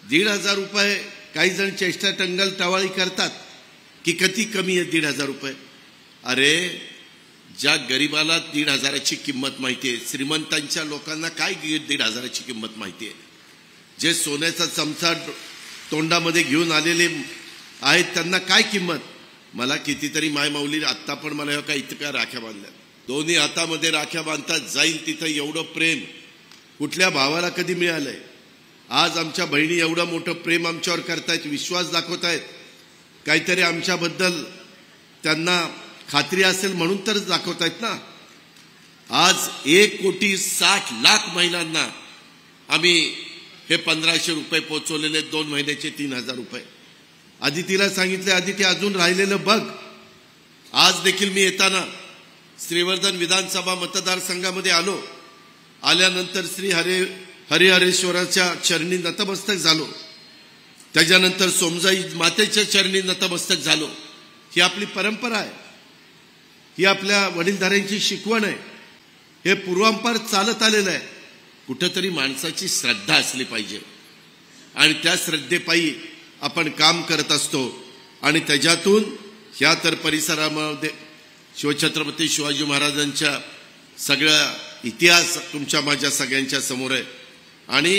1,500 रुपये काही जण चेष्टा टंगल टवाळी करतात की किती कमी आहे 1,500 रुपये। अरे ज्या गरीबाला 1,500ची किंमत माहिती आहे, श्रीमंतांच्या लोकांना काय 1,500ची किंमत माहिती आहे? जे सोन्याचा चमचा तोंडामध्ये घेऊन आलेले आहेत त्यांना काय किंमत? मला कितीतरी मायमाऊली आत्ता पण मला काय इतक्या राख्या बांधल्या, दोन्ही हातामध्ये राख्या बांधतात, जाईल तिथं एवढं प्रेम कुठल्या भावाला कधी मिळालंय? आज आमच्या बहिणी एवढं मोठं प्रेम आमच्यावर करतायत, विश्वास दाखवतायत, काहीतरी आमच्याबद्दल त्यांना खात्री असेल म्हणून तर दाखवतायत ना। आज 1,60,00,000 महिलांना आम्ही हे 1,500 रुपये पोहोचवलेले, 2 महिन्याचे 3,000 रुपये। आदितीला सांगितले, आदिती अजून राहिलेलं बघ। आज देखील मी येताना श्रीवर्धन विधानसभा मतदारसंघामध्ये आलो, आल्यानंतर श्री हरिहरेश्वराच्या चरणी नतमस्तक झालो, त्याच्यानंतर सोमजाई मातेच्या चरणी नतमस्तक झालो। ही आपली परंपरा आहे, ही आपल्या वडीलधाऱ्यांची शिकवण आहे, हे पूर्वांपार चालत आलेलं आहे। कुठेतरी माणसाची श्रद्धा असली पाहिजे आणि त्या श्रद्धेपायी आपण काम करत असतो आणि त्याच्यातून ह्या तर परिसरामध्ये शिवछत्रपती शिवाजी महाराजांच्या सगळा इतिहास तुमच्या माझ्या सगळ्यांच्या समोर आहे आणि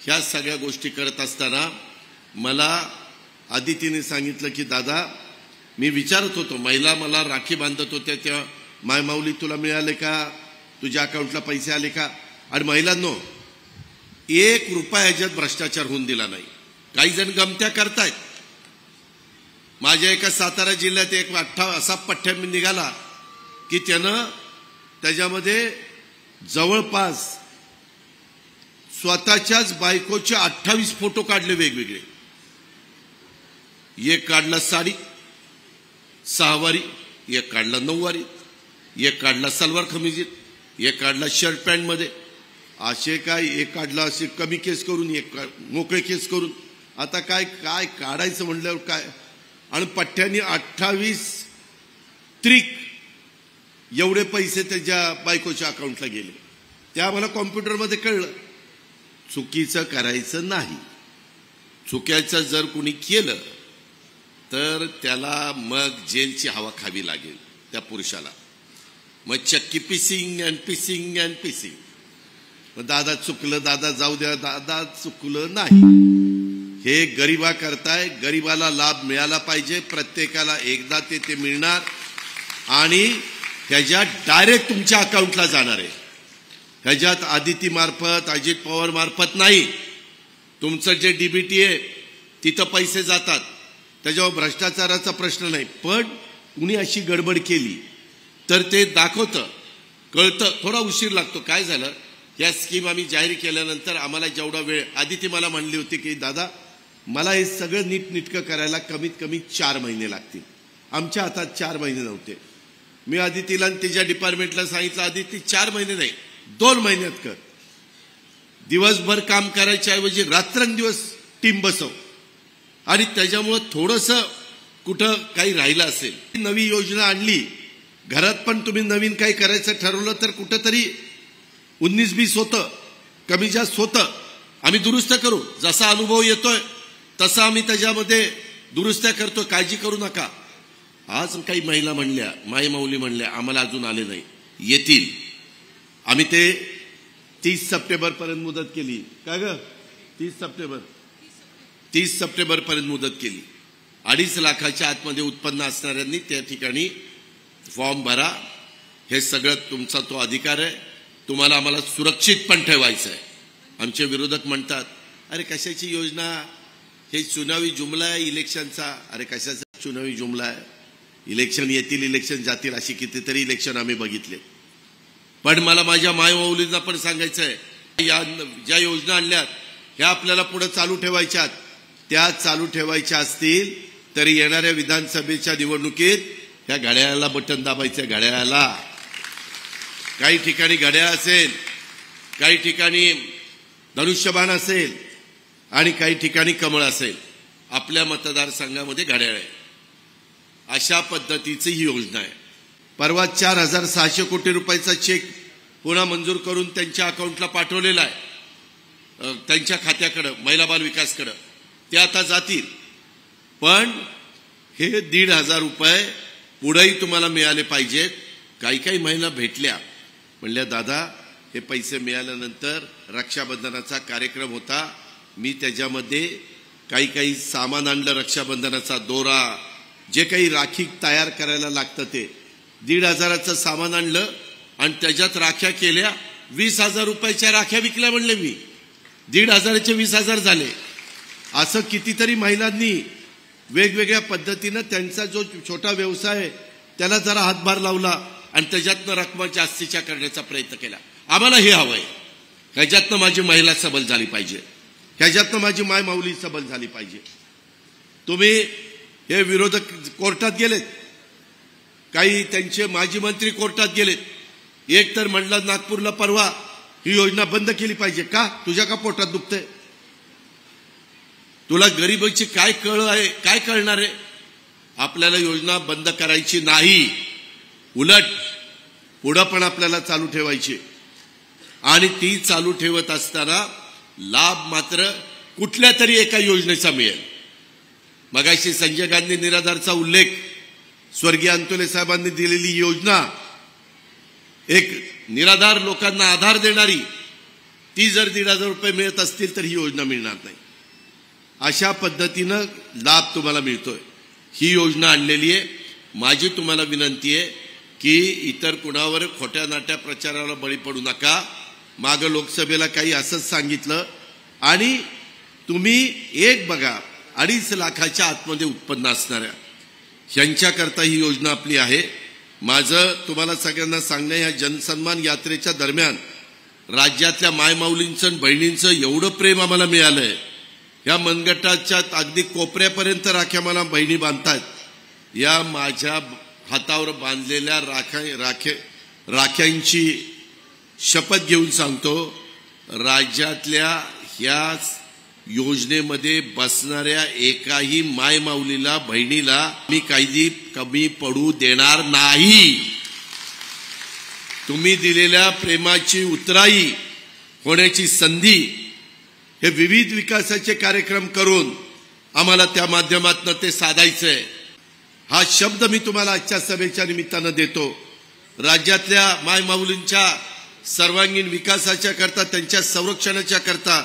ह्या सगळ्या गोष्टी करत असताना मला आदितीने सांगितलं की दादा, मी विचारत होतो, महिला मला राखी बांधत होत्या तेव्हा, मायमाऊली तुला मिळाले का, तुझ्या अकाउंटला पैसे आले का? आणि महिलांनो, 1 रुपया ह्याच्यात भ्रष्टाचार होऊन दिला नाही। काही जण गमत्या करतायत। माझ्या एका सातारा जिल्ह्यात एक असा पठ्ठ्या निघाला की त्यानं त्याच्यामध्ये जवळपास स्वतःच्याच बायकोचे 28 फोटो काढले वेगवेगळे। एक काढला साडी 6 वारी, एक काढला 9 वारी, एक काढला सलवार खमीजीत, एक काढला शर्ट पॅन्ट मध्ये, असे काय एक काढला असे कमी केस करून, एक मोकळे केस करून। आता काय काय काढायचं म्हणल्यावर काय, आणि पठ्ठ्याने 28 त्रिक एवढे पैसे त्याच्या बायकोच्या अकाउंटला गेले। ते आम्हाला कॉम्प्युटरमध्ये कळलं। चुकीचं करायचं नाही, चुकीचं जर कुणी केलं तर त्याला मग जेलची हवा खावी लागेल त्या पुरुषाला। मग चक्की पिसिंग अँड पिसिंग अँड पिसिंग। मग दादा चुकलं, दादा जाऊ द्या, दादा चुकलं नाही। हे गरिबा करताय, गरिबाला लाभ मिळाला पाहिजे, प्रत्येकाला एकदा ते मिळणार आणि ह्याच्यात डायरेक्ट तुमच्या अकाउंटला जाणार आहे। ह्याच्यात आदिती मार्फत, अजित पवार मार्फत नाही। तुमचं जे डीबीटी आहे तिथं पैसे जातात, त्याच्यावर भ्रष्टाचाराचा प्रश्न नाही। पण कुणी अशी गडबड केली तर ते दाखवतं, कळतं, थोडा उशीर लागतो। काय झालं, या स्कीम आम्ही जाहीर केल्यानंतर आम्हाला जेवढा वेळ, आदिती मला म्हणली होती की दादा मला हे सगळं नीटनेटकं करायला कमीत कमी 4 महिने लागतील। आमच्या हातात 4 महिने नव्हते। मी आदितीला आणि तिच्या डिपार्टमेंटला सांगितलं, आदिती 4 महिने नाही, 2 महिन्यात कर। दिवसभर काम करायच्या ऐवजी रात्रंदिवस टीम बसव आणि त्याच्यामुळे थोडंसं कुठं काही राहिलं असेल, नवी योजना आणली, घरात पण तुम्ही नवीन काही करायचं ठरवलं तर कुठंतरी 19-20 होतं, कमी जास्त होतं, आम्ही दुरुस्त करू। जसा अनुभव येतोय तसा आम्ही त्याच्यामध्ये दुरुस्त्या करतो, काळजी करू नका। आज काही महिला म्हणल्या, मायमाऊली म्हणल्या, आम्हाला अजून आले नाही, येतील। आम्ही ते 30 सप्टेंबर पर्यंत मुदत केली। काय ग, 30 सप्टेंबर पर्यंत मुदत केली। 2.5 लाखाच्या आतमध्ये उत्पन्न असणाऱ्यांनी त्या ठिकाणी फॉर्म भरा। हे सगळं तुमचा तो अधिकार आहे, तुम्हाला आम्हाला सुरक्षित पण ठेवायचं आहे। आमचे विरोधक म्हणतात, अरे कशाची योजना, हे चुनावी जुमला आहे इलेक्शनचा। अरे कशाचा चुनावी जुमला आहे? इलेक्शन येतील, इलेक्शन जातील, अशी कितीतरी इलेक्शन आम्ही बघितले। पण मला माझ्या मायमाऊलींना पण सांगायचं आहे, या ज्या योजना आणल्यात ह्या आपल्याला पुढे चालू ठेवायच्यात। त्या चालू ठेवायच्या असतील तर येणाऱ्या विधानसभेच्या निवडणुकीत ह्या घड्याळाला बटन दाबायचं, घड्याळाला। काही ठिकाणी घड्याळ असेल, काही ठिकाणी धनुष्यबाण असेल आणि काही ठिकाणी कमळ असेल। आपल्या मतदारसंघामध्ये घड्याळ आहे, अशा पद्धतीची ही योजना आहे। परवा 4,600 कोटी रुपयाचा चेक पुन्हा मंजूर करून त्यांच्या अकाउंटला पाठवलेला आहे। त्यांच्या खात्याकडे महिला बाल विकासकडे ते आता जातील. पण हे 1,500 रुपये पुढेही तुम्हाला मिळाले पाहिजेत. काही काही महिला भेटल्या, म्हणल्या दादा हे पैसे मिळाल्यानंतर रक्षाबंधनाचा कार्यक्रम होता, मी त्याच्यामध्ये काही सामान आणलं, रक्षाबंधनाचा दोरा, जे काही राखी तयार करायला लागतं ते 1,500चं सामान आणलं आणि त्याच्यात राख्या केल्या. 20,000 रुपयाच्या राख्या विकल्या म्हणले मी. 1,500चे 20,000 झाले. असं कितीतरी महिलांनी वेगवेगळ्या पद्धतीनं त्यांचा जो छोटा व्यवसाय आहे त्याला जरा हातभार लावला आणि त्याच्यातनं रकमा जास्तीच्या करण्याचा प्रयत्न केला. आम्हाला हे हवंय, ह्याच्यातनं माझी महिला सबल झाली पाहिजे, ह्याच्यातनं माझी माय माऊली सबल झाली पाहिजे. तुम्ही हे विरोधक कोर्टात गेलेत, काही त्यांचे माजी मंत्री कोर्टात गेलेत. एक तर म्हणलं नागपूरला परवा ही योजना बंद केली पाहिजे. का? तुझ्या का पोटात दुखतंय? तुला गरिबाची काय कळ आहे? काय कळणार आहे? आपल्याला योजना बंद करायची नाही, उलट पुढं पण आपल्याला चालू ठेवायची. आणि ती चालू ठेवत असताना लाभ मात्र कुठल्या तरी एका योजनेचा मिळेल. मगाशी संजय गांधी निराधारचा उल्लेख, स्वर्गीय अंतोले साहेबांनी दिलेली योजना, एक निराधार लोकांना आधार देणारी, ती जर 1,500 रुपये मिळत असतील तर ही योजना मिळणार नाही. अशा पद्धतीनं लाभ तुम्हाला मिळतोय. ही योजना आणलेली आहे. माझी तुम्हाला विनंती आहे की इतर कुणावर खोट्या नाट्या प्रचाराला बळी पडू नका. मागं लोकसभेला काही असंच सांगितलं आणि तुम्ही एक बघा 2.5 लाखाच्या आतमध्ये उत्पन्न असणाऱ्या ह्यांच्याकरता ही योजना आपली आहे. माझं तुम्हाला सगळ्यांना सांगणं, ह्या जनसन्मान यात्रेच्या दरम्यान राज्यातल्या मायमाऊलींचं आणि बहिणींचं एवढं प्रेम आम्हाला मिळालंय. या मनगटाच्या अगदी कोपऱ्यापर्यंत राख्या मला बहिणी बांधतात. या माझ्या हातावर बांधलेल्या राख्यांची शपथ घेऊन सांगतो, राज्यातल्या ह्या योजनेमध्ये बसणाऱ्या एकाही मायमाऊलीला, बहिणीला मी काही कमी पडू देणार नाही. तुम्ही दिलेल्या प्रेमाची उतराई होण्याची संधी, हे विविध विकासाचे कार्यक्रम करून आम्हाला त्या माध्यमातून ते साधायचंय. हा शब्द मी तुम्हाला आजच्या सभेच्या निमित्तानं देतो. राज्यातल्या मायमाऊलींच्या सर्वांगीण विकासाच्या करता, त्यांच्या संरक्षणाच्या करता,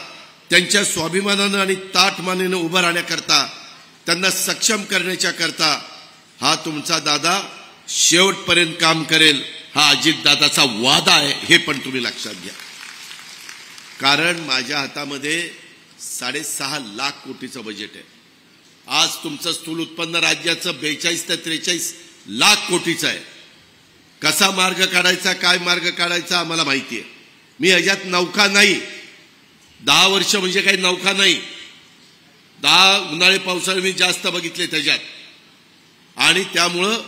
त्यांच्या स्वाभिमानानं आणि ताठमानेनं उभं राहण्याकरता, त्यांना सक्षम करण्याच्या करता हा तुमचा दादा शेवटपर्यंत काम करेल, हा अजितदादाचा वादा आहे. हे पण तुम्ही लक्षात घ्या. कारण माझ्या हातामध्ये 6.5 लाख कोटीचं बजेट आहे. आज तुमचं स्थूल उत्पन्न राज्याचं 42 ते 43 लाख कोटीचं आहे. कसा मार्ग काढायचा, काय मार्ग काढायचा आम्हाला माहिती आहे. मी ह्याच्यात नौका नाही. 10 वर्ष म्हणजे काही नौका नाही. 10 उन्हाळे पावसाळे मी जास्त बघितले त्याच्यात. आणि त्यामुळं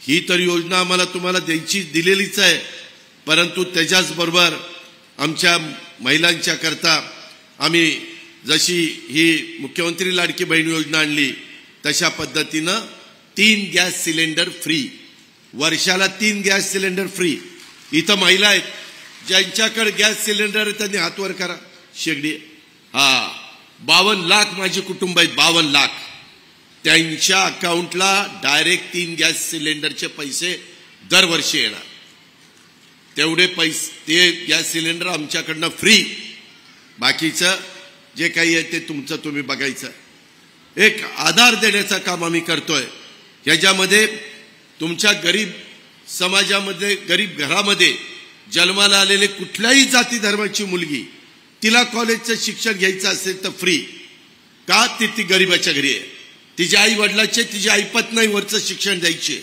ही तर योजना आम्हाला तुम्हाला द्यायची दिलेलीच आहे. परंतु त्याच्याच बरोबर आमच्या महिलांच्या करता आम्ही जशी ही मुख्यमंत्री लाडकी बहीण योजना आणली, तशा पद्धतीनं 3 गॅस सिलेंडर फ्री, वर्षाला 3 गॅस सिलेंडर फ्री. इथं महिला आहेत ज्यांच्याकडे गॅस सिलेंडर, त्यांनी हातवर करा शेगडी. 52 लाख माझे कुटुंब आहेत, 52 लाख. त्यांच्या अकाउंटला डायरेक्ट 3 गॅस सिलेंडरचे पैसे दरवर्षी येणार. तेवढे पैसे, ते गॅस सिलेंडर आमच्याकडनं फ्री. बाकीचं जे काही आहे ते तुमचं तुम्ही बघायचं. एक आधार देण्याचं काम आम्ही करतोय. ह्याच्यामध्ये तुमच्या गरीब समाजामध्ये, गरीब घरामध्ये जन्माला आलेले कुठल्याही जाती धर्माची मुलगी, तिला कॉलेजचं शिक्षण घ्यायचं असेल तर फ्री. का? ती गरीबाच्या घरी आहे. तिच्या आई वडिलाचे, तिची ऐपत नाही वरचं शिक्षण द्यायचे,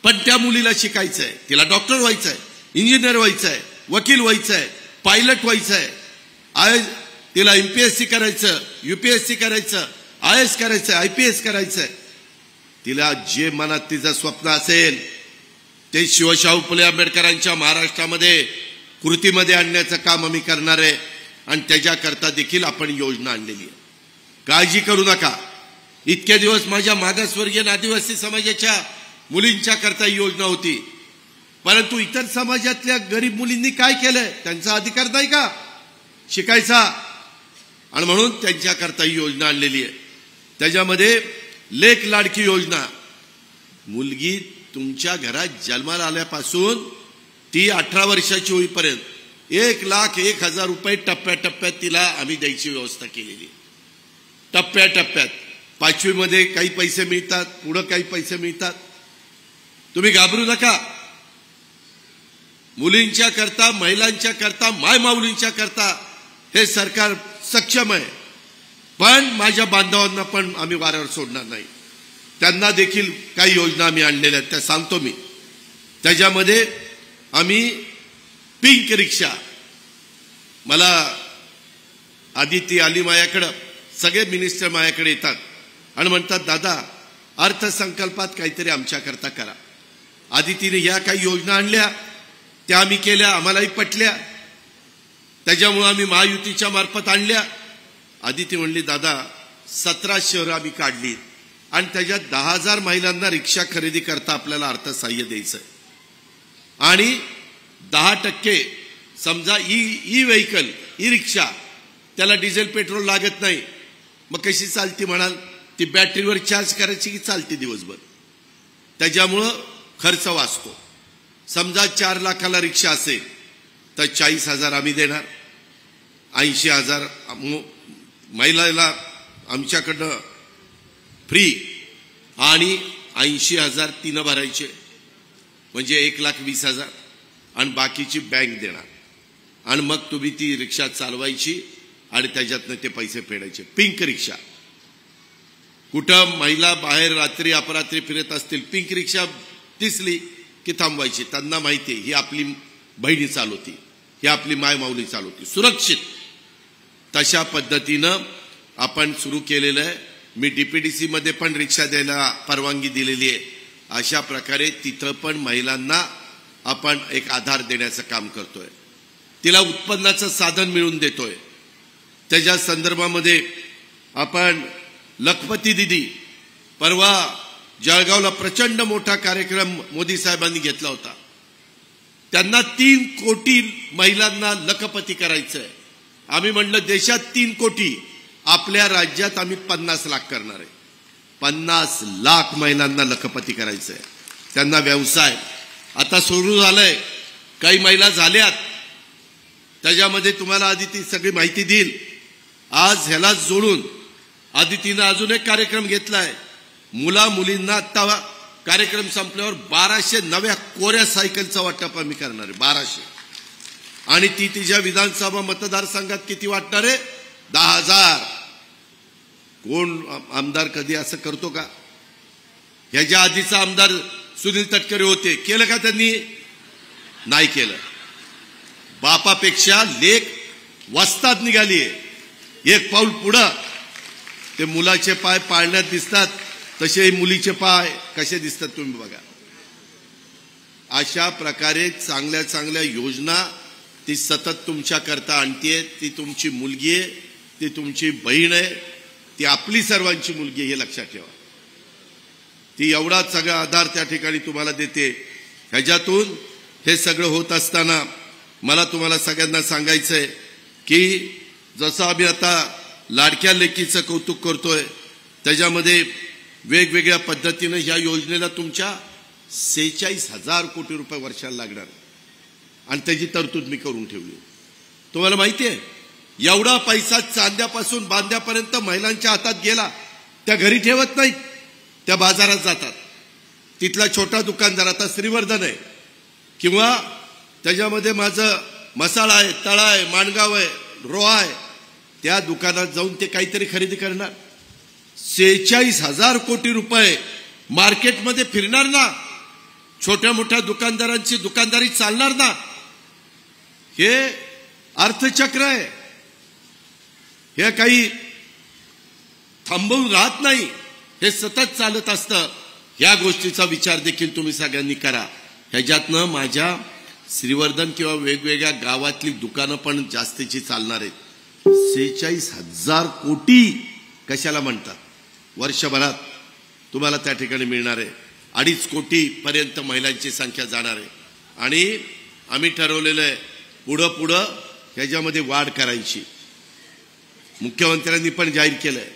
पण त्या मुलीला शिकायचं आहे. तिला डॉक्टर व्हायचं आहे, इंजिनियर व्हायचं आहे, वकील व्हायचं आहे, पायलट व्हायचं आहे, तिला MPSC करायचं, UPSC करायचं, IAS करायचं, IPS करायचं. तिला जे मनात तिचं स्वप्न असेल ते शिवशाहू फुले आंबेडकरांच्या महाराष्ट्रामध्ये कृतीमध्ये आणण्याचं काम आम्ही करणार आहे. आणि त्याच्याकरता देखील आपण योजना आणलेली आहे. काळजी करू नका. इतके दिवस माझ्या मागासवर्गीय आदिवासी समाजाच्या मुलींच्या करता ही योजना होती, परंतु इतर समाजातल्या गरीब मुलींनी काय केलंय? त्यांचा अधिकार नाही का शिकायचा? आणि म्हणून त्यांच्याकरता ही योजना आणलेली आहे. त्याच्यामध्ये लेक लाडकी योजना, मुलगी तुमच्या घरात जन्माला आल्यापासून ती 18 वर्षाची होईपर्यंत 1,01,000 रुपये टप्प्याटप्प्यात तिला आम्ही द्यायची व्यवस्था केलेली. टप्प्याटप्प्यात 5वी मध्ये काही पैसे मिळतात, पुढे काही पैसे मिळतात. तुम्ही घाबरू नका. मुलींच्या करता, महिलांच्या करता, मायमाऊलींच्या करता हे सरकार सक्षम आहे. पण माझ्या बांधवांना पण आम्ही वाऱ्यावर सोडणार नाही. त्यांना देखील काही योजना आम्ही आणलेल्या आहेत, त्या सांगतो मी. त्याच्यामध्ये आम्ही पिंक रिक्षा, मला आदिती आली माझ्याकडं, सगळे मिनिस्टर माझ्याकडे येतात आणि म्हणतात दादा अर्थसंकल्पात काहीतरी आमच्याकरता करा. आदितीने ह्या काही योजना आणल्या, त्या आम्ही केल्या, आम्हालाही पटल्या. त्याच्यामुळे आम्ही महायुतीच्या मार्फत आणल्या. आदिती म्हणली दादा 17 शहरं आम्ही काढली आणि त्याच्यात 10,000 महिलांना रिक्षा खरेदी करता आपल्याला अर्थसहाय्य द्यायचं आणि 10% समजा ई व्हेकल, ई रिक्षा, त्याला डिझेल पेट्रोल लागत नाही. मग कशी चालती म्हणाल? ती बॅटरीवर चार्ज करायची की चालते दिवसभर. त्याच्यामुळं खर्च वाचतो. समजा 4 लाखाला रिक्षा असेल तर 40,000 आम्ही देणार, 80,000 महिलाला आमच्याकडनं फ्री आणि 80,000 तिनं भरायचे, म्हणजे 1,20,000 आणि बाकीची बँक देणार. आणि मग तुम्ही ती रिक्षा चालवायची आणि त्याच्यातनं ते पैसे फेडायचे. पिंक रिक्षा, कुठं महिला बाहेर रात्री अपरात्री फिरत असतील, पिंक रिक्षा दिसली की थांबवायची. त्यांना माहिती आहे ही आपली बहिणी चालवती, ही आपली मायमाऊली चालवती, सुरक्षित. तशा पद्धतीनं आपण सुरू केलेलं आहे. मी डीपीडीसी मध्ये पण रिक्षा द्यायला परवानगी दिलेली आहे. अशा प्रकारे तिथं पण महिलांना आपण एक आधार देण्याचं काम करतोय. तिला उत्पन्नाचं साधन मिळवून देतोय. त्याच्या संदर्भामध्ये आपण लखपती दिदी, परवा जळगावला प्रचंड मोठा कार्यक्रम मोदी साहेबांनी घेतला होता. त्यांना 3 कोटी महिलांना लखपती करायचंय. आम्ही म्हणलं देशात 3 कोटी, आपल्या राज्यात आम्ही 50 लाख करणार आहे. 50 लाख महिलांना लखपती करायचंय. त्यांना व्यवसाय आता सुरू झालाय, काही महिला झाल्यात. त्याच्यामध्ये तुम्हाला आदिती सगळी माहिती देईल. आज ह्याला जोडून आदितीनं अजून एक कार्यक्रम घेतलाय. मुला मुलींना आता कार्यक्रम संपल्यावर 1200 नव्या कोऱ्या सायकलचं वाटप आम्ही करणार आहे. 1200. आणि ती तिच्या विधानसभा मतदारसंघात किती वाटणार आहे? 10,000. कोण आमदार कधी असं करतो का? ह्याच्या आधीचा आमदार सुनील तटकरे होते, केलं का त्यांनी? नाही केलं. बापापेक्षा लेक वस्ताद निघालीये. एक पाऊल पुढं. ते मुलाचे पाय पाळण्यात दिसतात, तसे मुलीचे पाय कसे दिसतात तुम्ही बघा. अशा प्रकारे चांगल्या चांगल्या योजना ती सतत तुमच्या करता आणते. ती तुमची मुलगी आहे, ती तुमची बहीण आहे, ती आपली सर्वांची मुलगी आहे, हे लक्षात ठेवा. ती एवढा सगळा आधार त्या ठिकाणी तुम्हाला देते. ह्याच्यातून हे सगळं होत असताना मला तुम्हाला सगळ्यांना सांगायचंय की जसं आम्ही आता लाडक्या लेकीचं कौतुक करतोय, त्याच्यामध्ये वेगवेगळ्या पद्धतीनं ह्या योजनेला तुमच्या 46,000 कोटी रुपये वर्षाला लागणार आणि त्याची तरतूद मी करून ठेवली. तुम्हाला माहिती आहे एवढा पैसा चांद्यापासून बांध्यापर्यंत महिलांच्या हातात गेला. त्या घरी ठेवत नाहीत, त्या बाजारात जातात. तिथला छोटा दुकानदार, आता श्रीवर्धन आहे किंवा त्याच्यामध्ये माझं मसाला आहे, तळा आहे, माणगाव आहे, रोहा आहे, त्या दुकानात जाऊन ते काहीतरी खरेदी करणार. 46,000 कोटी रुपये मार्केटमध्ये फिरणार ना. छोट्या मोठ्या दुकानदारांची दुकानदारी चालणार ना. हे अर्थचक्र आहे. हे काही थांबवून राहत नाही, हे सतत चालत असतं. ह्या गोष्टीचा विचार देखील तुम्ही सगळ्यांनी करा. ह्याच्यातनं माझ्या श्रीवर्धन किंवा वेगवेगळ्या गावातली दुकानं पण जास्तीची चालणार आहेत. 46,000 कोटी कशाला म्हणतात? वर्षभरात तुम्हाला त्या ठिकाणी मिळणार आहे. 2.5 कोटी पर्यंत महिलांची संख्या जाणार आहे. आणि आम्ही ठरवलेलं आहे पुढं ह्याच्यामध्ये वाढ करायची. मुख्यमंत्र्यांनी पण जाहीर केलंय,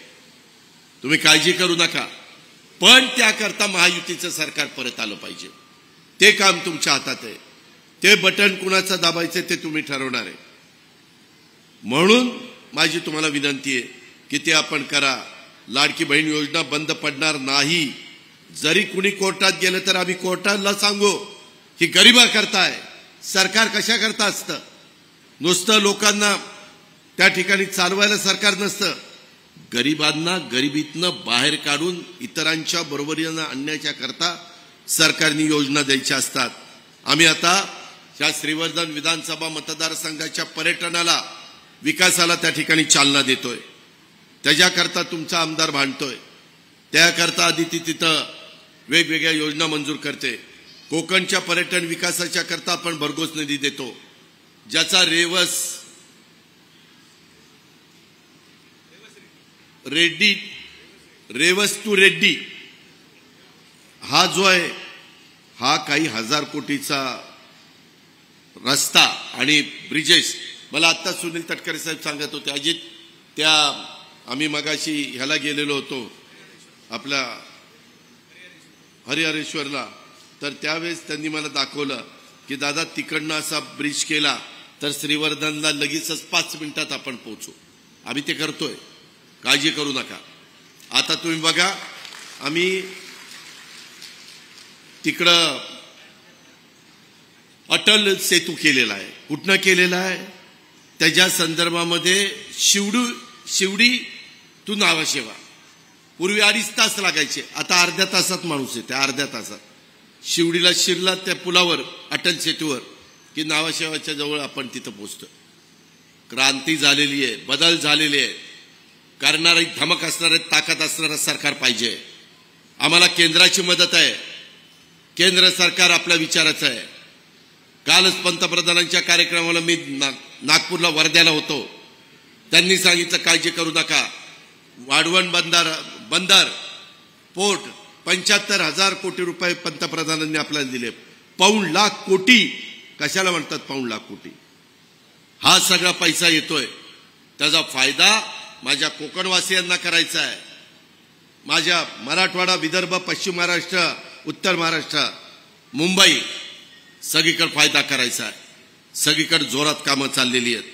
तुम्ही काळजी करू नका, पण त्याकरता महायुतीचं सरकार परत आलं पाहिजे. ते काम तुमच्या हातात आहे. ते बटन कुणाचं दाबायचं ते तुम्ही ठरवणार आहे. म्हणून माझी तुम्हाला विनंती आहे की ते आपण करा. लाडकी बहीण योजना बंद पडणार नाही. जरी कुणी कोर्टात गेलं तर आम्ही कोर्टाला सांगू की गरिबा करताय, सरकार कशा करता असतं. नुसतं लोकांना त्या ठिकाणी चालवायला सरकार नसतं, गरिबांना गरिबीतनं बाहेर काढून इतरांच्या बरोबरीनं आणण्याच्या करता सरकारने योजना द्यायच्या असतात. आम्ही आता या श्रीवर्धन विधानसभा मतदारसंघाच्या पर्यटनाला, विकासाला त्या ठिकाणी चालना देतोय. त्याच्याकरता तुमचा आमदार भांडतोय. त्याकरता आधी ती तिथं वेगवेगळ्या योजना मंजूर करते. कोकणच्या पर्यटन विकासाच्या करता आपण भरघोस निधी देतो, ज्याचा रेवस टू रेड्डी हा जो आहे, हा काही 1000 कोटीचा रस्ता आणि ब्रिजेस. मला आता सुनील तटकरे साहेब सांगत होते, अजित त्या आम्ही मगाशी ह्याला गेलेलो होतो आपल्या हरिहरेश्वरला, तर त्यावेळेस त्यांनी मला दाखवलं की दादा तिकडनं असा ब्रिज केला तर श्रीवर्धनला लगेचच 5 मिनिटात आपण पोहोचू. आम्ही ते करतोय, काळजी करू नका. आता तुम्ही बघा, आम्ही तिकडं अटल सेतू केलेला आहे. कुठनं केलेला आहे? त्याच्या संदर्भामध्ये शिवडी तू नावाशेवा. पूर्वी 2.5 तास लागायचे, आता अर्ध्या तासात माणूस येते. अर्ध्या तासात शिवडीला शिरला त्या पुलावर, अटल सेतूवर, की नावाशेवाच्या जवळ आपण तिथं पोहोचतो. क्रांती झालेली आहे, बदल झालेले आहे. करणारी धमक असणारे, ताकद असणारं सरकार पाहिजे. आम्हाला केंद्राची मदत आहे. केंद्र सरकार आपल्या विचाराचं आहे. कालच पंतप्रधानांच्या कार्यक्रमाला मी नागपूरला वर्ध्याला होतो. त्यांनी सांगितलं काळजी करू नका, वाढवण बंदर पोर्ट 75,000 कोटी रुपये पंतप्रधानांनी आपल्याला दिले. पाऊण लाख कोटी कशाला म्हणतात? पाऊण लाख कोटी हा सगळा पैसा येतोय. त्याचा फायदा माझ्या कोकणवासियांना करायचा आहे. माझ्या मराठवाडा, विदर्भ, पश्चिम महाराष्ट्र, उत्तर महाराष्ट्र, मुंबई सगळीकडे फायदा करायचा आहे. सगळीकडे जोरात कामं चाललेली आहेत.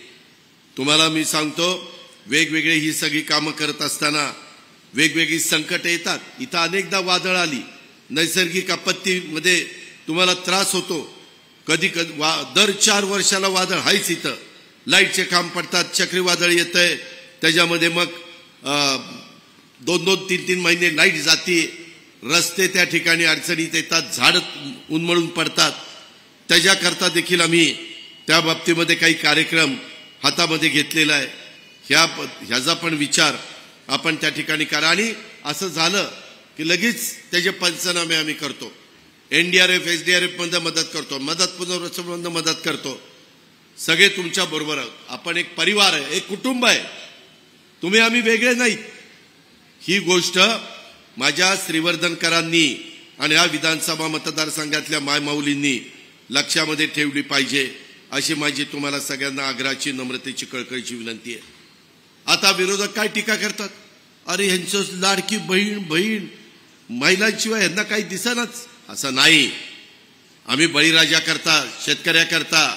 तुम्हाला मी सांगतो, वेगवेगळे ही सगळी कामं करत असताना वेगवेगळी संकट येतात. इथं अनेकदा वादळ आली, नैसर्गिक आपत्तीमध्ये तुम्हाला त्रास होतो. कधी दर 4 वर्षाला वादळ आहेच. इथं लाईटचे काम पडतात, चक्रीवादळ येतंय, त्याच्यामध्ये मग 2-2, 3-3 महिने लाईट जाते. रस्ते त्या ठिकाणी अडचणीत येतात, झाडं उन्मळून पडतात. त्याच्याकरता देखील आम्ही त्या बाबतीमध्ये काही कार्यक्रम हातामध्ये घेतलेला आहे. ह्याचा पण विचार आपण त्या ठिकाणी करा. आणि असं झालं की लगेच त्याचे पंचनामे आम्ही करतो. NDRF, SDRF मध्ये मदत करतो, मदत पुनर्वसनमध्ये मदत करतो. सगळे तुमच्या बरोबर आहोत. आपण एक परिवार आहे, एक कुटुंब आहे. तुम्ही आम्ही वेगळे नाहीत. ही गोष्ट माझ्या श्रीवर्धनकरांनी आणि या विधानसभा मतदारसंघातल्या मायमाऊलींनी लक्षामध्ये ठेवली पाहिजे, अशी माझी तुम्हाला सगळ्यांना आग्रहाची, नम्रतेची, कळकळीची विनंती आहे. आता विरोधक काय टीका करतात? अरे ह्यांचं लाडकी बहीण महिलांशिवाय ह्यांना काही दिसेनाच. असं नाही. आम्ही बळीराजाकरता, शेतकऱ्याकरता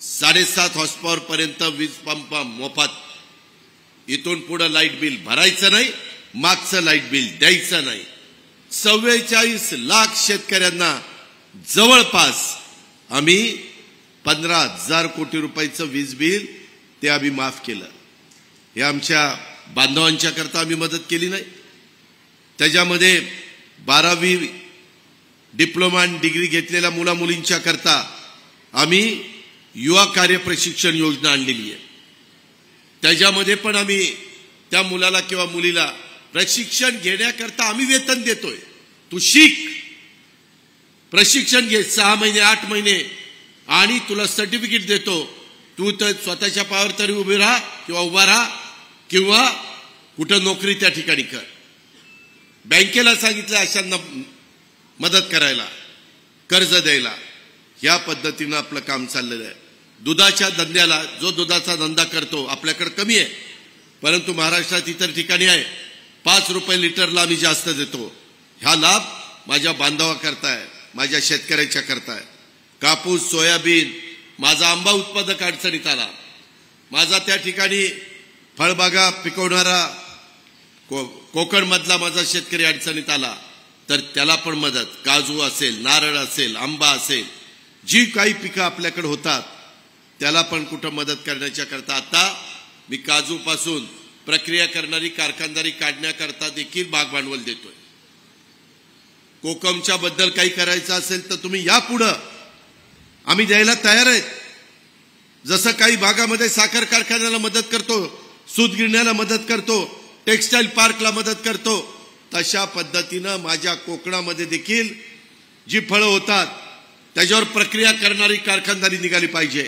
7.5 हॉर्सपॉवर पर्यंत वीज पंप मोफत. इथून पुढे लाईट बिल भरायचं नाही, मागचं लाईट बिल द्यायचं नाही. 44 लाख शेतकऱ्यांना जवळपास आम्ही 15,000 कोटी रुपयाचं वीज बिल ते आम्ही माफ केलं. हे आमच्या बांधवांच्या करता आम्ही मदत केली नाही. त्याच्यामध्ये 12वी डिप्लोमा आणि डिग्री घेतलेल्या मुला मुलींच्या करता आम्ही युवा कार्य प्रशिक्षण योजना आणलेली आहे. त्याच्यामध्ये पण आम्ही त्या मुलाला किंवा मुलीला प्रशिक्षण घेण्याकरता आम्ही वेतन देतोय. तू शिक, प्रशिक्षण घे 6 महिने 8 महिने, आणि तुला सर्टिफिकेट देतो. तू तर स्वतःच्या पायावर तरी उभा राहा किंवा कुठं नोकरी त्या ठिकाणी कर. बँकेला सांगितलं अशांना मदत करायला, कर्ज द्यायला. या पद्धतीनं आपलं काम चाललेलं आहे. दुधाच्या धंद्याला, जो दुधाचा धंदा करतो, आपल्याकडे कमी आहे, परंतु महाराष्ट्रात इतर ठिकाणी आहे 5 रुपये लिटरला आम्ही जास्त देतो। हा लाभ माझ्या बांधवाकरता आहे, माझ्या शेतकऱ्याच्या करता आहे। कापूस, सोयाबीन, माझा आंबा उत्पादक अडचणीत आला, माझा त्या ठिकाणी फळबागा पिकवणारा कोकण मधला माझा शेतकरी अडचणीत आला, तर त्याला पण मदत, काजू असेल, नारळ असेल, आंबा असेल, जी काही पिकं आपल्याकडे होतात त्याला पण कुठं मदत करण्याच्या करता आता मी काजूपासून प्रक्रिया करणारी कारखानदारी काढण्याकरता देखील भाग भांडवल देतोय। कोकमच्या बद्दल काही करायचं असेल तर तुम्ही या पुढं, आम्ही द्यायला तयार आहेत। जसं काही भागामध्ये साखर कारखान्याला मदत करतो, सूत गिरण्याला मदत करतो, टेक्सटाईल पार्कला मदत करतो, तशा पद्धतीनं माझ्या कोकणामध्ये देखील जी फळं होतात त्याच्यावर प्रक्रिया करणारी कारखानदारी निघाली पाहिजे।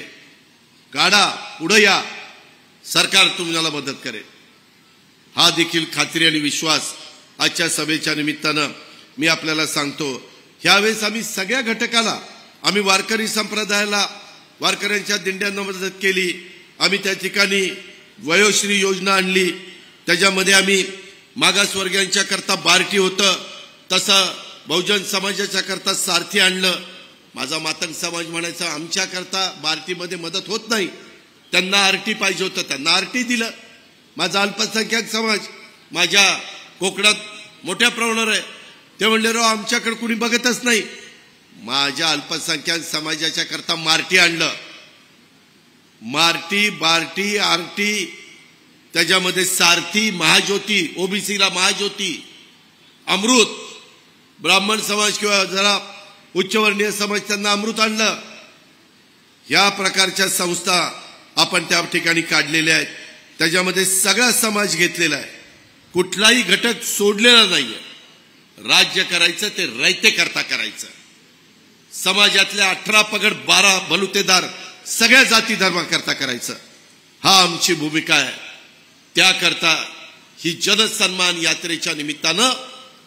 काढा, पुढे या, सरकार तुम्हाला मदत करेल। हा देखील खात्री आणि विश्वास आजच्या सभेच्या निमित्तानं मी आपल्याला सांगतो। ह्यावेळेस आम्ही सगळ्या घटकाला, आम्ही वारकरी संप्रदायाला, वारकऱ्यांच्या दिंड्यांना मदत केली, आम्ही त्या ठिकाणी वयोश्री योजना आणली, त्याच्यामध्ये आम्ही मागासवर्गीयांच्या करता बार्टी होतं, तसं बहुजन समाजाच्या करता सारथी आणलं। माझा मातंग समाज म्हणायचा आमच्या करता बार्टीमध्ये मदत होत नाही, त्यांना आरटी पाहिजे होतं, त्यांना आरटी दिलं। माझा अल्पसंख्याक समाज माझ्या कोकणात मोठ्या प्रमाणावर आहे, ते म्हणले राव आमच्याकडे कुणी बघतच नाही, माझ्या अल्पसंख्याक समाजाच्या करता मार्टी आणलं। मार्टी, बार्टी, आरटी, त्याच्यामध्ये सारथी, महाज्योती, ओबीसीला महाज्योती, अमृत, ब्राह्मण समाज किंवा जरा उच्चवर्णीय समाज त्यांना अमृत आणलं। या प्रकारच्या संस्था आपण त्या ठिकाणी काढलेल्या आहेत, त्याच्यामध्ये सगळा समाज घेतलेला आहे, कुठलाही घटक सोडलेला नाहीये। राज्य करायचं ते रयते करता करायचं, समाजातल्या 18 पगड 12 बलुतेदार सगळ्या जाती धर्माकरता करायचं, हा आमची भूमिका आहे। त्याकरता ही जनसन्मान यात्रेच्या निमित्तानं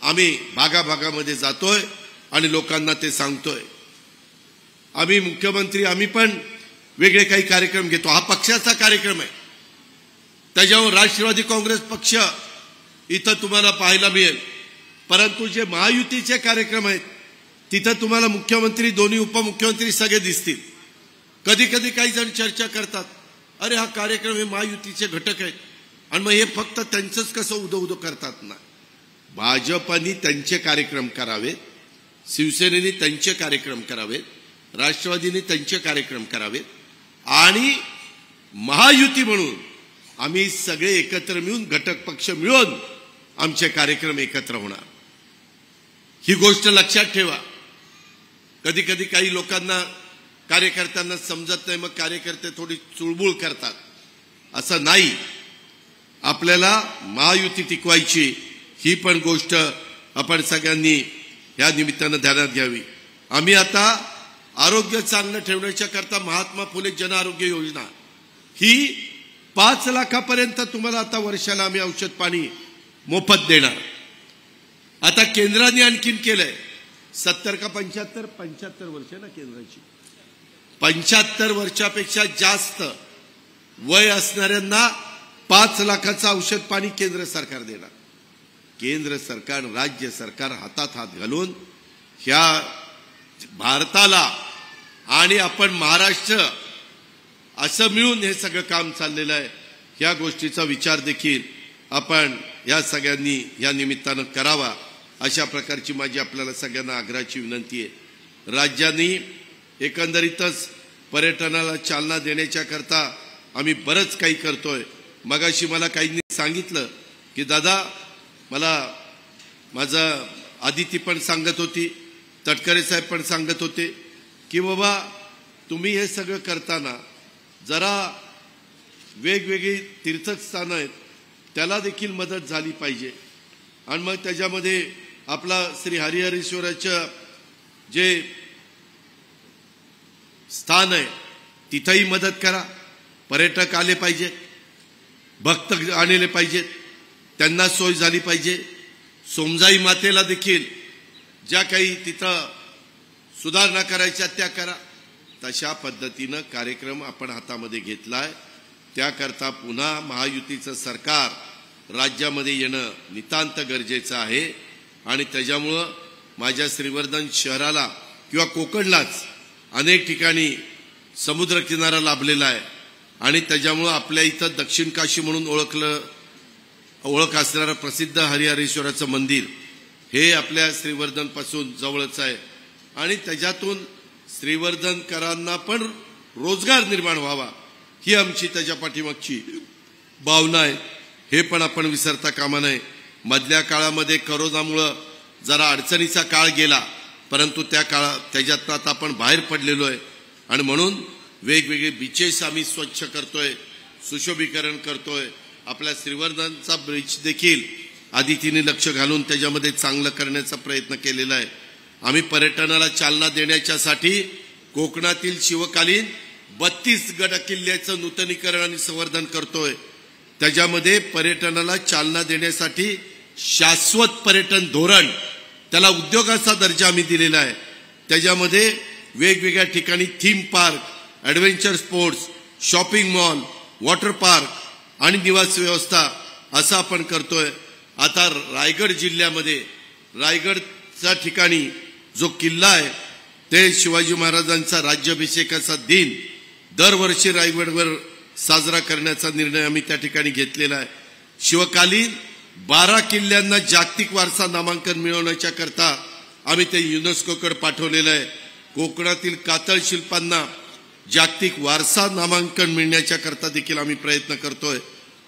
आम्ही भागाभागामध्ये जातोय आणि लोकांना ते सांगतोय। आम्ही मुख्यमंत्री, आम्ही पण वेगळे काही कार्यक्रम घेतो, हा पक्षाचा कार्यक्रम आहे, त्याच्यावर राष्ट्रवादी काँग्रेस पक्ष इथं तुम्हाला पाहायला मिळेल, परंतु जे महायुतीचे कार्यक्रम आहेत तिथं तुम्हाला मुख्यमंत्री, दोन्ही उपमुख्यमंत्री सगळे दिसतील। कधी कधी काही जण चर्चा करतात, अरे हा कार्यक्रम हे महायुतीचे घटक आहेत आणि मग हे फक्त त्यांचंच कसं उदो करतात ना। भाजपनी त्यांचे कार्यक्रम करावेत, शिवसेनेने त्यांचे कार्यक्रम करावेत, राष्ट्रवादीने त्यांचे कार्यक्रम करावेत आणि महायुती म्हणून आम्ही सगळे एकत्र मिळून, घटक पक्ष मिळून आमचे कार्यक्रम एकत्र होणार। ही गोष्ट लक्षात ठेवा। कधी कधी काही लोकांना, कार्यकर्त्यांना समजत नाही, मग कार्यकर्ते थोडी चुळबुळ करतात, असं नाही। आपल्याला महायुती टिकवायची, ही पण गोष्ट आपण सगळ्यांनी या निमित्तानं ध्यानात घ्यावी। आम्ही आता आरोग्य चांगलं ठेवण्याच्या करता महात्मा फुले जन आरोग्य योजना ही 5 लाखापर्यंत तुम्हाला आता वर्षाला आम्ही औषध पाणी मोफत देणार। आता केंद्राने आणखीन केलंय, 70 का 75 वर्ष ना केंद्राची, 75 वर्षापेक्षा जास्त वय असणाऱ्यांना 5 लाखाचं औषध पाणी केंद्र सरकार देणार। केंद्र सरकार, राज्य सरकार हातात हात घालून ह्या भारताला आणि आपण महाराष्ट्र असं मिळून हे सगळं काम चाललेलं आहे। ह्या गोष्टीचा विचार देखील आपण या सगळ्यांनी या निमित्तानं करावा, अशा प्रकारची माझी आपल्याला सगळ्यांना आग्रहाची विनंती आहे। राज्यांनी एकंदरीतच पर्यटनाला चालना देण्याच्या करता आम्ही बरंच काही करतोय। मगाशी मला काहींनी सांगितलं की दादा, मला माझा आदिती पण सांगत होती, तटकरे साहेब पण सांगत होते की बाबा तुम्ही हे सगळं करताना जरा वेगवेगळी तीर्थस्थानं आहेत त्याला देखील मदत झाली पाहिजे, आणि मग त्याच्यामध्ये आपला श्री हरिहरेश्वराचं जे स्थान आहे तिथंही मदत करा। पर्यटक आले पाहिजेत, भक्त आणले पाहिजेत, त्यांना सोय झाली पाहिजे। सोमजाई मातेला देखील ज्या काही तिथं सुधारणा करायच्या त्या करा। तशा पद्धतीनं कार्यक्रम आपण हातामध्ये घेतलाय, त्याकरता पुन्हा महायुतीचं सरकार राज्यामध्ये येणं नितांत गरजेचं आहे आणि त्याच्यामुळं माझ्या श्रीवर्धन शहराला किंवा कोकणलाच अनेक ठिकाणी समुद्र किनारा लाभलेला आहे आणि त्याच्यामुळं आपल्या इथं दक्षिण काशी म्हणून ओळख असणारं प्रसिद्ध हरिहरेश्वराचं मंदिर हे आपल्या श्रीवर्धनपासून जवळच आहे आणि त्याच्यातून श्रीवर्धनकरांना पण रोजगार निर्माण व्हावा ही आमची त्याच्या पाठीमागची भावना आहे. हे पण आपण विसरता कामा नये. मधल्या काळामध्ये कोरोनामुळे जरा अडचणीचा काळ गेला परंतु त्याच्यातनं आता आपण बाहेर पडलेलो आहे आणि म्हणून वेगवेगळे बीचेस आम्ही स्वच्छ करतोय, सुशोभीकरण करतोय. आपल्या श्रीवर्धनचा ब्रिज देखील आदितीने लक्ष घालून त्याच्यामध्ये चांगलं करण्याचा प्रयत्न केलेला आहे. आम्ही पर्यटनाला चालना देण्यासाठी कोकणातील शिवकालीन 32 गड किल्ल्याचं नूतनीकरण आणि संवर्धन करतोय. त्याच्यामध्ये पर्यटनाला चालना देण्यासाठी शाश्वत पर्यटन धोरण, त्याला उद्योगाचा दर्जा आम्ही दिलेला आहे. त्याच्यामध्ये वेगवेगळ्या ठिकाणी theme park, adventure sports, shopping mall, water park आणि निवास व्यवस्था असं आपण करतोय. आता रायगड जिल्ह्यामध्ये रायगडच्या ठिकाणी जो किल्ला आहे ते शिवाजी महाराजांचा राज्याभिषेकाचा दिन दरवर्षी रायगडवर साजरा करण्याचा निर्णय आम्ही त्या ठिकाणी घेतलेला आहे. शिवकालीन 12 किल्ल्यांना जागतिक वारसा नामांकन मिळवण्याच्या करता आम्ही ते युनेस्कोकडे पाठवलेलं आहे. कोकणातील कातळ शिल्पांना जागतिक वारसा नामांकन मिळण्याच्या करता देखील आम्ही प्रयत्न करतोय.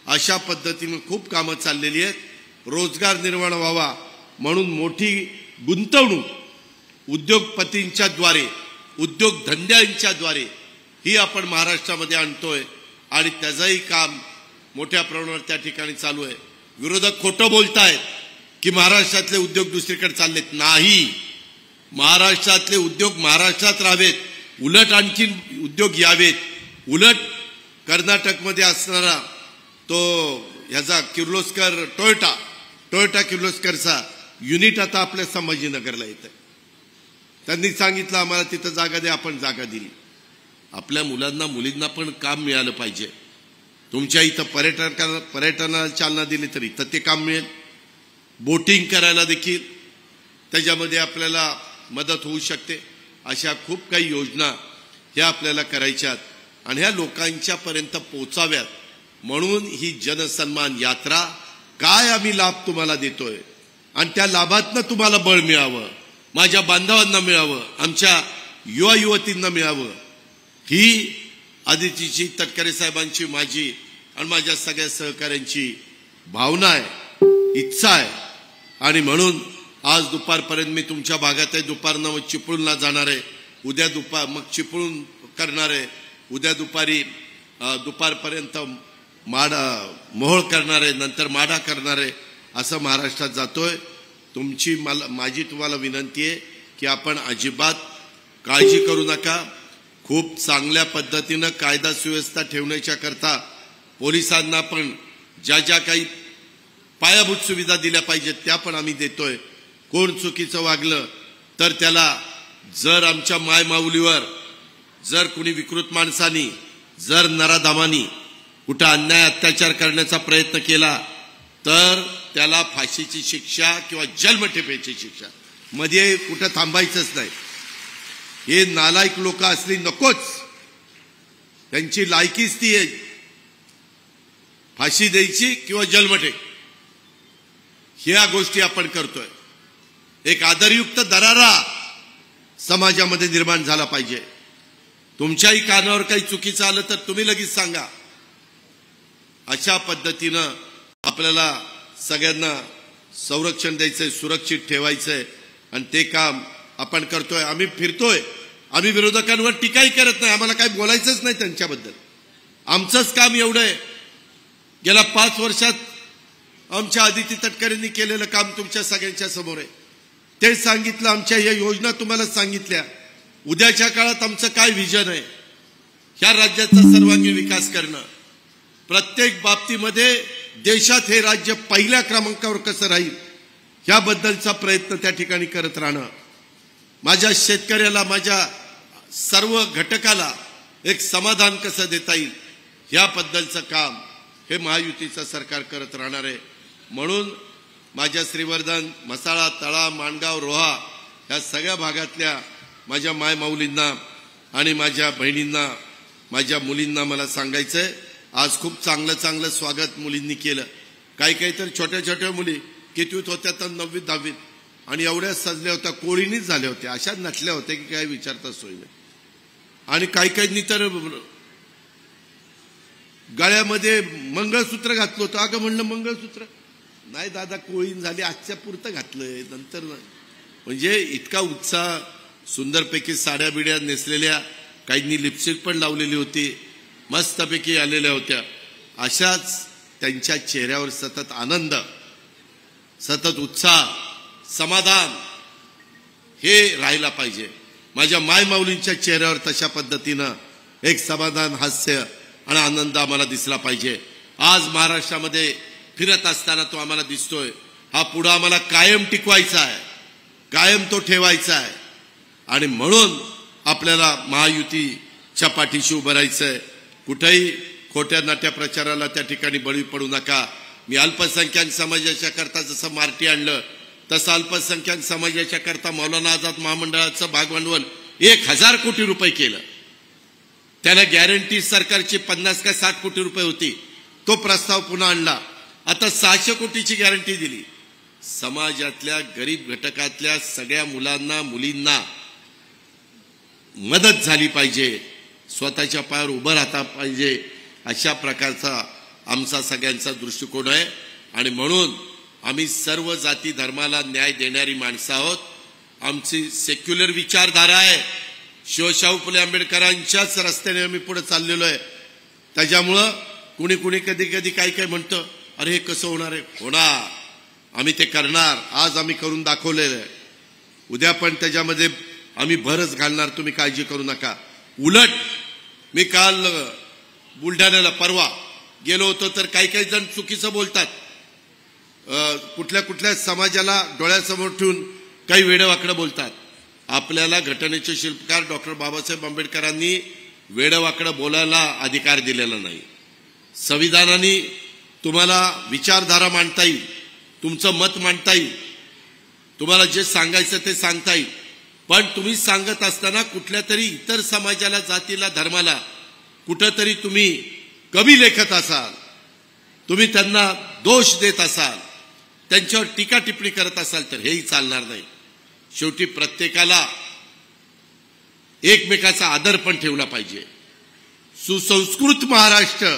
अशा पद्धतीने खूप कामं चाललेली आहेत. रोजगार निर्माण व्हावा म्हणून मोठी गुंतवणूक उद्योगपतींच्या द्वारे, उद्योगधंद्यांच्या द्वारे ही आपण महाराष्ट्रामध्ये आणतोय आणि त्याचंही काम मोठ्या प्रमाणावर त्या ठिकाणी चालू आहे. विरोधक खोटं बोलतायत की महाराष्ट्रातले उद्योग दुसरीकडे चाललेत. नाही, महाराष्ट्रातले उद्योग महाराष्ट्रात राहावेत, उलट आणखी उद्योग यावेत. उलट कर्नाटकमध्ये असणारा तो ह्याचा किर्लोस्कर टोयोटा किर्लोस्करचा युनिट आता आपल्या संभाजीनगरला येत आहे. त्यांनी सांगितलं आम्हाला तिथं जागा द्या, आपण जागा दिली. आपल्या मुलांना मुलींना पण काम मिळालं पाहिजे. तुमच्या इथं पर्यटनाला चालना दिली तर इथं ते काम मिळेल. बोटिंग करायला देखील त्याच्यामध्ये आपल्याला मदत होऊ शकते. अशा खूप काही योजना ह्या आपल्याला करायच्यात आणि ह्या लोकांच्या पर्यंत पोहोचाव्यात म्हणून ही जनसन्मान यात्रा काय आम्ही लाभ तुम्हाला देतोय आणि त्या लाभातनं तुम्हाला बळ मिळावं, माझ्या बांधवांना मिळावं, आमच्या युवा युवतींना मिळावं, ही आदितीची, तटकरे साहेबांची, माझी आणि माझ्या सगळ्या सहकाऱ्यांची भावना आहे, इच्छा आहे. आणि म्हणून आज दुपारपर्यंत मी तुमच्या भागात आहे. दुपारनं मग चिपळूणला जाणार आहे, उद्या मग चिपळूण करणार आहे, उद्या दुपारपर्यंत मोहोळ करणार आहे, नंतर माढा करणार आहे. असं महाराष्ट्रात जातोय. माझी तुम्हाला विनंती आहे की आपण अजिबात काळजी करू नका. खूप चांगल्या पद्धतीनं कायदा सुव्यवस्था ठेवण्याच्या करता पोलिसांना पण ज्या काही पायाभूत सुविधा दिल्या पाहिजेत त्या पण आम्ही देतोय. कोण चुकीचं वागलं तर त्याला जर आमच्या मायमाऊलीवर जर कुणी विकृत माणसानी, जर नराधामानी कुठं अन्याय अत्याचार करण्याचा प्रयत्न केला तर त्याला फाशीची शिक्षा किंवा जन्मठेपेची शिक्षा, मध्ये कुठं थांबायचंच नाही. हे नालायक लोक असली नकोच, त्यांची लायकीच ती आहे फाशी द्यायची किंवा जन्मठेप. ह्या गोष्टी आपण करतोय. एक आदरयुक्त दरारा समाजामध्ये निर्माण झाला पाहिजे. तुमच्याही कानावर काही चुकीचं आलं तर तुम्ही लगेच सांगा. अशा पद्धतीनं आपल्याला सगळ्यांना संरक्षण द्यायचंय, सुरक्षित ठेवायचंय आणि ते काम आपण करतोय. आम्ही फिरतोय, आम्ही विरोधकांवर टीकाही करत नाही, आम्हाला काही बोलायचंच नाही त्यांच्याबद्दल. आमचंच काम एवढं आहे. गेल्या 5 वर्षात आमच्या आदिती तटकरेंनी केलेलं काम तुमच्या सगळ्यांच्या समोर आहे. ते सांगितलं, आमच्या या योजना तुम्हाला सांगितल्या. उद्याच्या काळात आमचं काय विजन आहे, ह्या राज्याचा सर्वांगीण विकास करणं, प्रत्येक बाबतीमध्ये देशात हे राज्य पहिल्या क्रमांकावर कसं राहील ह्याबद्दलचा प्रयत्न त्या ठिकाणी करत राहणं, माझ्या शेतकऱ्याला, माझ्या सर्व घटकाला एक समाधान कसं देता येईल याबद्दलचं काम हे महायुतीचं सरकार करत राहणार आहे. म्हणून माझ्या श्रीवर्धन, मसाळा, तळा, माणगाव, रोहा या सगळ्या भागातल्या माझ्या मायमाऊलींना आणि माझ्या बहिणींना, माझ्या मुलींना मला सांगायचंय, आज खूप चांगलं स्वागत मुलींनी केलं. काही तर छोट्या छोट्या मुली कितवीत होत्या तर 9वीत 10वीत आणि एवढ्या सजल्या होत्या, कोळीनीच झाल्या होत्या, अशा नटल्या होत्या की काय विचारता सोय नाही. आणि काही तर गळ्यामध्ये मंगळसूत्र घातलं होतं. अगं म्हणलं मंगळसूत्र नाही दादा, कोळीन झाली, आजच्या पुरतं घातलंय, नंतर म्हणजे इतका उत्साह. सुंदरपैकी साड्या बिड्या नेसलेल्या, काहींनी लिपस्टिक पण लावलेली होती, मस्तपैकी आलेल्या होत्या. अशाच त्यांच्या चेहऱ्यावर सतत आनंद, सतत उत्साह, समाधान हे राहायला पाहिजे. माझ्या मायमाऊलींच्या चेहऱ्यावर तशा पद्धतीनं एक समाधान, हास्य आणि आनंद आम्हाला दिसला पाहिजे. आज महाराष्ट्रामध्ये फिरत असताना तो आम्हाला दिसतोय. हा पुढे आम्हाला कायम टिकवायचा आहे, कायम तो ठेवायचा आहे. आणि म्हणून आपल्याला महायुतीच्या पाठीशी उभं राहायचंय. कुठेही खोट्या नाट्या प्रचाराला त्या ठिकाणी बळी पडू नका. मी अल्पसंख्याक समाजाच्या करता जसं मार्टी आणलं, तसं अल्पसंख्याक समाजाच्या करता मौलाना आझाद महामंडळाचं भागभांडवल 1000 कोटी रुपये केलं. त्याला गॅरंटी सरकारची 50 का 60 कोटी रुपये होती. तो प्रस्ताव पुन्हा आणला. आता 600 कोटीची गॅरंटी दिली. समाजातल्या गरीब घटकातल्या सगळ्या मुलांना, मुलींना मदत झाली पाहिजे, स्वतःच्या पायावर उभं राहता पाहिजे, अशा प्रकारचा आमचा सगळ्यांचा दृष्टिकोन आहे. आणि म्हणून आम्ही सर्व जाती धर्माला न्याय देणारी माणसं आहोत. आमची सेक्युलर विचारधारा आहे. शिवशाहू फुले आंबेडकरांच्याच रस्त्याने आम्ही पुढे चाललेलो आहे. त्याच्यामुळं कुणी कधी काही म्हणतं, अरे हे कसं होणार आहे. होणार, आम्ही ते करणार. आज आम्ही करून दाखवलेलं आहे. उद्या पण त्याच्यामध्ये आम्ही भरच घालणार, तुम्ही काळजी करू नका. उलट मी काल बुलढाण्याला परवा गेलो होतो, तर काही जण चुकीचं बोलतात. कुठल्या समाजाला डोळ्यासमोर ठेवून काही वेडवाकडं बोलतात. आपल्याला घटनेचे शिल्पकार डॉक्टर बाबासाहेब आंबेडकरांनी वेडवाकडं बोलायला अधिकार दिलेला नाही. संविधानाने तुम्हाला विचारधारा मांडता येईल, तुमचं मत मांडता येईल, तुम्हाला जे सांगायचं ते सांगता येईल. पण तुम्ही सांगत असताना कुठल्या तरी इतर समाजाला, जातीला, धर्माला कुठंतरी तुम्ही कमी लेखत असाल, तुम्ही त्यांना दोष देत असाल, त्यांच्यावर टीका टिप्पणी करत असाल, तर हेही चालणार नाही. शेवटी प्रत्येकाला एकमेकाचा आदर पण ठेवला पाहिजे. सुसंस्कृत महाराष्ट्र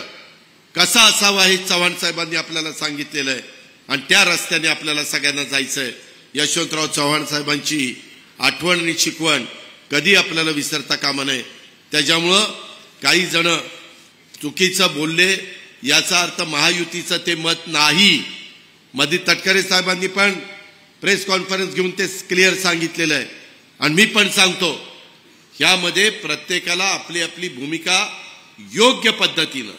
कसा असावा हे चव्हाण साहेबांनी आपल्याला सांगितलेलं आहे आणि त्या रस्त्याने आपल्याला सगळ्यांना जायचंय. यशवंतराव चव्हाण साहेबांची आठवण आणि शिकवण कधी आपल्याला विसरता कामा नये. त्याच्यामुळं काही जण चुकीचं बोलले याचा अर्थ महायुतीचं ते मत नाही. मध्ये तटकरे साहेबांनी पण प्रेस कॉन्फरन्स घेऊन ते क्लिअर सांगितलेलं आहे आणि मी पण सांगतो, यामध्ये प्रत्येकाला आपली आपली भूमिका योग्य पद्धतीनं,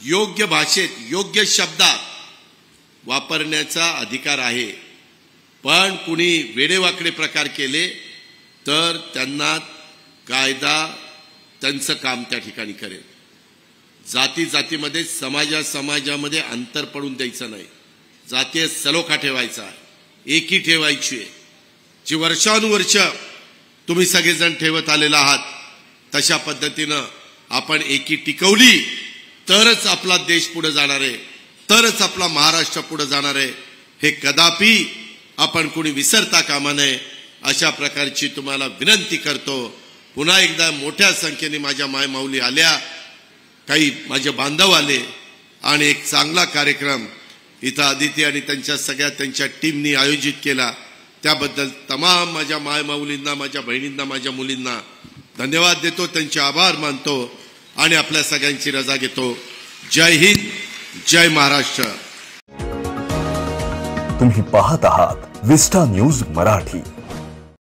योग्य भाषेत, योग्य शब्दात वापरण्याचा अधिकार आहे. पण कुणी वेडेवाकडे प्रकार केले तर त्यांना कायदा त्यांचं काम त्या ठिकाणी करेल. जातीमध्ये, समाजामध्ये अंतर पडून द्यायचं नाही. जातीय सलोखा ठेवायचा, एकी ठेवायची, जी वर्षानुवर्ष तुम्ही सगळेजण ठेवत आलेला आहात. तशा पद्धतीनं आपण एकी टिकवली तरच आपला देश पुढे जाणार आहे, तरच आपला महाराष्ट्र पुढे जाणार आहे. हे कदापि आपण कोणी विसरता कामा नये, अशा प्रकारची तुम्हाला विनंती करतो. पुन्हा एकदा मोठ्या संख्येने माझ्या मायमाऊली आल्या, काही माझे बांधव आले आणि एक चांगला कार्यक्रम इथं आदिती आणि त्यांच्या टीमनी आयोजित केला. त्याबद्दल तमाम माझ्या मायमाऊलींना, माझ्या बहिणींना, माझ्या मुलींना धन्यवाद देतो, त्यांचे आभार मानतो आणि आपल्या सगळ्यांची रजा घेतो. जय हिंद, जय महाराष्ट्र. तुम्ही पाहत आहात विस्टा न्यूज मराठी.